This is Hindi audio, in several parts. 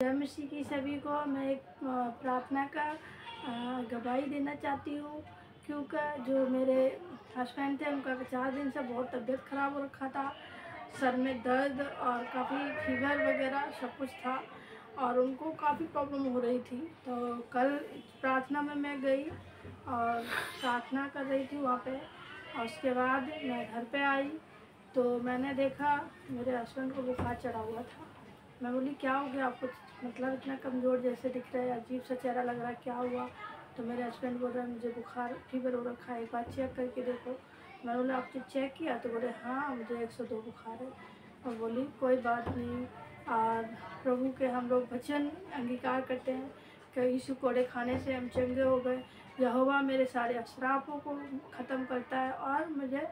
जय मसीह की सभी को मैं एक प्रार्थना का गवाही देना चाहती हूँ, क्योंकि जो मेरे हस्बैंड थे उनका 4 दिन से बहुत तबीयत ख़राब हो रखा था। सर में दर्द और काफ़ी फीवर वगैरह सब कुछ था और उनको काफ़ी प्रॉब्लम हो रही थी। तो कल प्रार्थना में मैं गई और प्रार्थना कर रही थी वहाँ पे, और उसके बाद मैं घर पे आई तो मैंने देखा मेरे हस्बैंड को बुखार चढ़ा हुआ था। मैं बोली क्या हो गया आपको, मतलब इतना कमज़ोर जैसे दिख रहा है, अजीब सा चेहरा लग रहा है, क्या हुआ? तो मेरे हस्बैंड बोल रहे हैं मुझे बुखार फीवर हो रखा है, एक बार चेक करके देखो। मैं बोला आपने चेक किया? तो बोले हाँ मुझे 102 बुखार है। और बोली कोई बात नहीं, और प्रभु के हम लोग वचन अंगीकार करते हैं कि यीशु कोड़े खाने से हम चंगे हो गए। यहोवा मेरे सारे अश्राफों को ख़त्म करता है और मुझे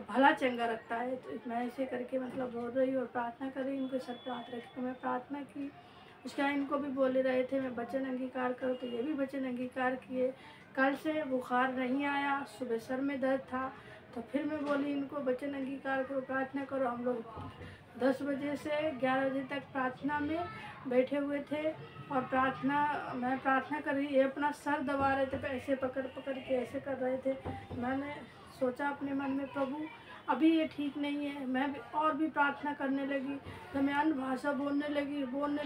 भला चंगा रखता है। तो मैं ऐसे करके मतलब बोल रही और प्रार्थना कर रही, उनके सर पे हाथ रख के मैं प्रार्थना की। उसके बाद इनको भी बोल रहे थे मैं वचन अंगीकार करो, तो ये भी वचन अंगीकार किए। कल से बुखार नहीं आया, सुबह सर में दर्द था, तो फिर मैं बोली इनको वचन अंगीकार करो, प्रार्थना करो। हम लोग 10 बजे से 11 बजे तक प्रार्थना में बैठे हुए थे और मैं प्रार्थना कर रही, ये अपना सर दबा रहे थे, ऐसे पकड़ पकड़ के ऐसे कर रहे थे। मैंने सोचा अपने मन में प्रभु अभी ये ठीक नहीं है। मैं और भी प्रार्थना करने लगी, तो मैं अन्य भाषा बोलने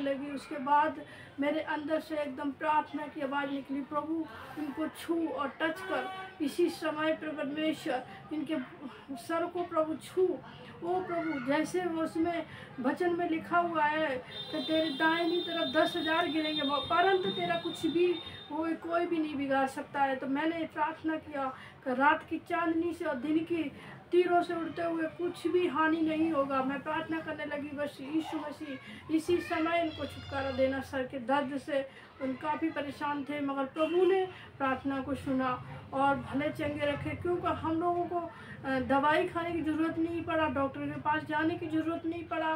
लगी। उसके बाद मेरे अंदर से एकदम प्रार्थना की आवाज़ निकली, प्रभु इनको छू और टच कर इसी समय। परमेश्वर इनके सर को प्रभु छू। ओ प्रभु, जैसे उसमें वचन में लिखा हुआ है कि तेरे दाहिनी तरफ 10,000 गिरेंगे परंतु तेरा कुछ भी कोई भी नहीं बिगाड़ सकता है। तो मैंने प्रार्थना किया कि रात की चांदनी से और दिन की तीरों से उड़ते हुए कुछ भी हानि नहीं होगा। मैं प्रार्थना करने लगी, बस यीशु मसीह इसी समय इनको छुटकारा देना सर के दर्द से। उन काफ़ी परेशान थे, मगर प्रभु ने प्रार्थना को सुना और भले चंगे रखे, क्योंकि हम लोगों को दवाई खाने की ज़रूरत नहीं पड़ा, डॉक्टर के पास जाने की ज़रूरत नहीं पड़ा।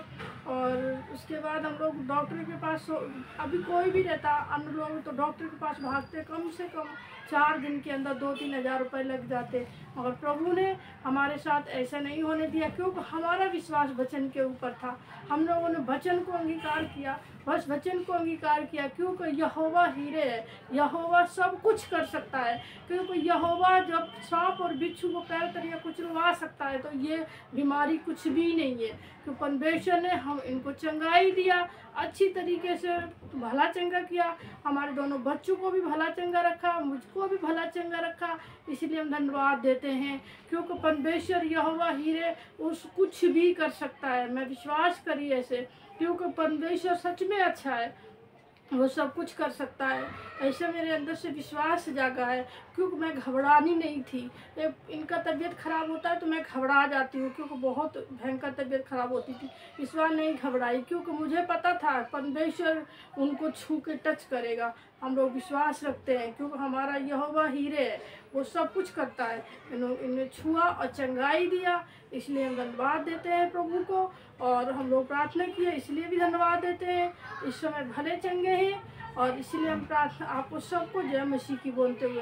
और उसके बाद हम लोग डॉक्टर के पास अभी कोई भी रहता, अन्य लोग तो डॉक्टर के पास भागते, कम से कम 4 दिन के अंदर 2-3 हज़ार रुपये लग जाते। मगर प्रभु ने हमारे साथ ऐसा नहीं होने दिया, क्योंकि हमारा विश्वास वचन के ऊपर था। हम लोगों ने वचन को अंगीकार किया, बस वचन को अंगीकार किया, क्योंकि यहोवा हीरे है, यहोवा सब कुछ कर सकता है। क्योंकि यहोवा जब सांप और बिच्छू को पैर तरिया कुचलवा सकता है, तो ये बीमारी कुछ भी नहीं है। तो परमेश्वर ने हम इनको चंगाई दिया, अच्छी तरीके से भला चंगा किया, हमारे दोनों बच्चों को भी भला चंगा रखा, मुझको भी भला चंगा रखा। इसलिए हम धन्यवाद देते हैं, क्योंकि परमेश्वर यहोवा हीरे उस कुछ भी कर सकता है। मैं विश्वास करिए ऐसे, क्योंकि परमेश्वर सच में अच्छा है, वो सब कुछ कर सकता है। ऐसे मेरे अंदर से विश्वास जागा है, क्योंकि मैं घबरानी नहीं थी। इनका तबीयत ख़राब होता है तो मैं घबरा जाती हूँ, क्योंकि बहुत भयंकर तबीयत ख़राब होती थी। इस बार नहीं घबराई, क्योंकि मुझे पता था परमेश्वर उनको छू के टच करेगा। हम लोग विश्वास रखते हैं, क्योंकि हमारा यहोवा हीरे है, वो सब कुछ करता है। इन्हें छुआ और चंगाई दिया, इसलिए हम धन्यवाद देते हैं प्रभु को। और हम लोग प्रार्थना किए, इसलिए भी धन्यवाद देते हैं। इस समय भले चंगे हैं, और इसलिए हम प्रार्थना आपको सबको जय मसीह की बोलते हुए